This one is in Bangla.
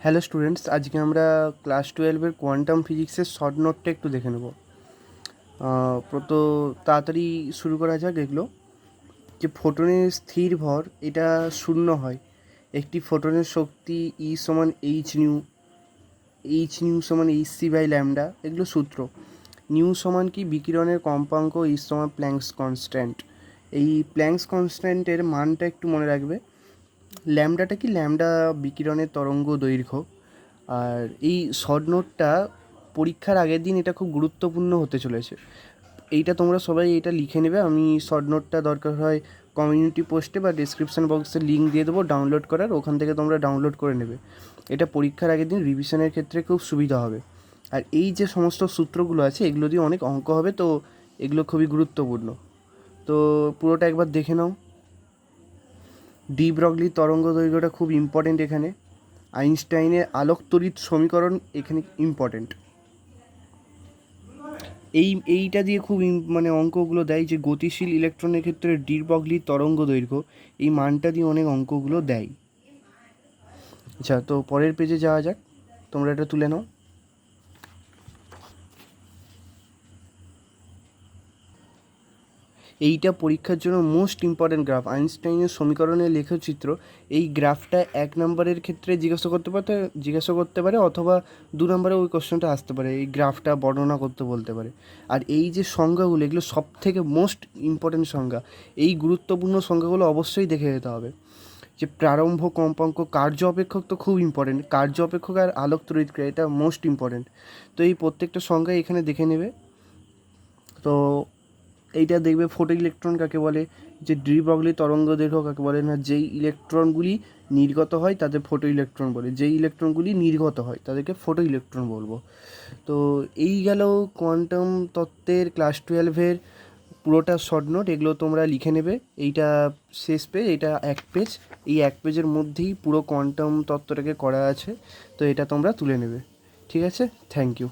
হ্যালো স্টুডেন্টস, আজকে আমরা ক্লাস 12-এর কোয়ান্টাম ফিজিক্সের শর্ট নোটটা একটু দেখে নেব। তো তাড়াতাড়ি শুরু করা যাক। এগুলো যে ফোটনের স্থির ভর এটা শূন্য হয়, একটি ফোটনের শক্তি এইচ নিউ সমান hc/λ, এগুলো সূত্র। নিউ সমান কি বিকিরণের কম্পাঙ্ক, এইচ সমান প্ল্যাঙ্কস কনস্ট্যান্ট। এই প্ল্যাঙ্কস কনস্ট্যান্টের মানটা একটু মনে রাখবে। ল্যামডাটা কি, ল্যামডা বিকিরণের তরঙ্গ দৈর্ঘ্য। আর এই শর্ট নোটটা পরীক্ষার আগের দিন এটা খুব গুরুত্বপূর্ণ হতে চলেছে। এইটা তোমরা সবাই এটা লিখে নেবে। আমি শর্ট নোটটা দরকার হয় কমিউনিটি পোস্টে বা ডিসক্রিপশান বক্সে লিঙ্ক দিয়ে দেবো ডাউনলোড করার, ওখান থেকে তোমরা ডাউনলোড করে নেবে। এটা পরীক্ষার আগের দিন রিভিশনের ক্ষেত্রে খুব সুবিধা হবে। আর এই যে সমস্ত সূত্রগুলো আছে এগুলো দিয়ে অনেক অঙ্ক হবে, তো এগুলো খুবই গুরুত্বপূর্ণ। তো পুরোটা একবার দেখে নাও। ডি ব্রগলি তরঙ্গ দৈর্ঘ্যটা খুব ইম্পর্টেন্ট এখানে। আইনস্টাইনের আলোক তড়িৎ সমীকরণ এখানে ইম্পর্টেন্ট। এইটা দিয়ে খুব মানে অঙ্কগুলো দেয় যে গতিশীল ইলেকট্রনের ক্ষেত্রে ডি ব্রগলি তরঙ্গ দৈর্ঘ্য, এই মানটা দিয়ে অনেক অঙ্কগুলো দেয়। আচ্ছা, তো পরের পেজে যাওয়া যাক। তোমরা এটা তুলে নাও। এইটা পরীক্ষার জন্য মোস্ট ইম্পর্ট্যান্ট গ্রাফ, আইনস্টাইনের সমীকরণের লেখচিত্র। এই গ্রাফটা 1 নম্বরের ক্ষেত্রে জিজ্ঞাসা করতে পারে অথবা 2 নম্বরে ওই কোশ্চেনটা আসতে পারে, এই গ্রাফটা বর্ণনা করতে বলতে পারে। আর এই যে সংজ্ঞাগুলো, এগুলো সব থেকে মোস্ট ইম্পর্ট্যান্ট সংজ্ঞা। এই গুরুত্বপূর্ণ সংজ্ঞাগুলো অবশ্যই দেখে যেতে হবে। যে প্রারম্ভ কম্পাঙ্ক, কার্য অপেক্ষক তো খুব ইম্পর্টেন্ট, কার্য অপেক্ষক আর আলোক তড়িৎক্রিয়া এটা মোস্ট ইম্পর্টেন্ট। তো এই প্রত্যেকটা সংজ্ঞা এখানে দেখে নেবে। তো এইটা দেখবে ফোটো ইলেকট্রন কাকে বলে, যে ডি ব্রগলি তরঙ্গ দৈর্ঘ্য কাকে বলে না, যেই ইলেকট্রনগুলি নির্গত হয় তাদের ফোটো ইলেকট্রন বলে, যেই ইলেকট্রনগুলি নির্গত হয় তাদেরকে ফোটো ইলেকট্রন বলবো। তো এই গেল কোয়ান্টাম তত্ত্বের ক্লাস 12-এর পুরোটা শর্ট নোট। এগুলো তোমরা লিখে নেবে। এইটা শেষ পেজ, এটা 1 পেজ। এই 1 পেজের মধ্যেই পুরো কোয়ান্টাম তত্ত্বটাকে করা আছে, তো এটা তোমরা তুলে নেবে। ঠিক আছে, থ্যাংক ইউ।